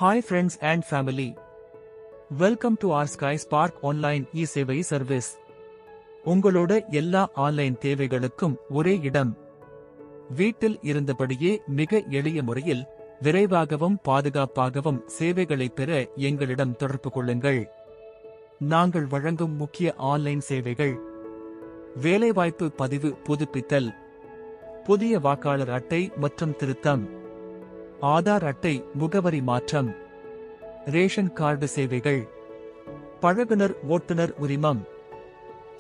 Hi friends and family. Welcome to our Sky Spark Online e-சேவை service. உங்களோட எல்லா online தேவைகளுக்கும் ஒரே இடம். வீட்டில் இருந்தபடியே மிக எளிய முறையில் விரைவாகவும் பாதுகாப்பாகவும் சேவைகளை பெற எங்களிடம் தொடர்பு கொள்ளுங்கள். நாங்கள் வழங்கும் முக்கிய ஆன்லைன் சேவைகள்: வேலைவாய்ப்பு பதிவு புதுப்பித்தல், புதிய வாக்காளர் அட்டை மற்றும் திருத்தம், ஆதார் அட்டை முகவரி மாற்றம், ரேஷன் கார்டு சேவைகள், பழகுனர் ஓட்டுநர் உரிமம்,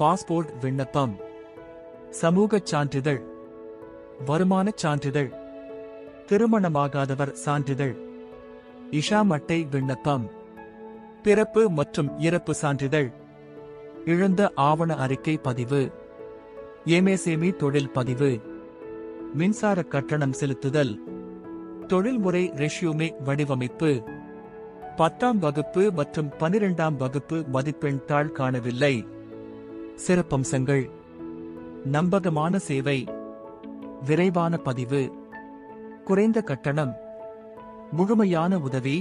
பாஸ்போர்ட் விண்ணப்பம், சமூகச் சான்றிதழ், வருமானச் சான்றிதழ், திருமணமாகாதவர் சான்றிதழ், இஷாம் அட்டை விண்ணப்பம், பிறப்பு மற்றும் இறப்பு சான்றிதழ், இழந்த ஆவண அறிக்கை பதிவு, எம்எஸ்எம்இ தொழில் பதிவு, மின்சார கட்டணம் செலுத்துதல், தொழில்முறை ரெஷ்யூமே வடிவமைப்பு, 10ஆம் வகுப்பு மற்றும் 12ஆம் வகுப்பு மதிப்பெண் தாள் காணவில்லை. சிறப்பம்சங்கள்: நம்பகமான சேவை, விரைவான பதிவு, குறைந்த கட்டணம், முழுமையான உதவி.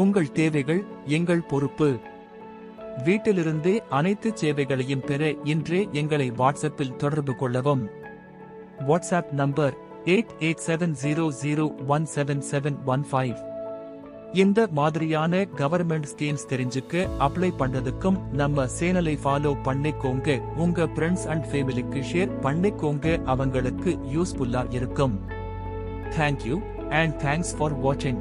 உங்கள் தேவைகள் எங்கள் பொறுப்பு. வீட்டிலிருந்தே அனைத்து சேவைகளையும் பெற இன்றே எங்களை வாட்ஸ்அப்பில் தொடர்பு கொள்ளவும். WhatsApp number 8870017715. இந்த மாதிரியான கவர்மெண்ட் ஸ்கீம்ஸ் தெரிஞ்சுக்க அப்ளை பண்ணதுக்கும் நம்ம சேனலை ஃபாலோ பண்ணிக்கோங்க. உங்க ஃப்ரெண்ட்ஸ் அண்ட் ஃபேமிலிக்கு ஷேர் பண்ணிக்கோங்க, அவங்களுக்கு யூஸ்ஃபுல்லா இருக்கும். தேங்க்யூ அண்ட் தேங்க்ஸ் ஃபார் வாட்சிங்.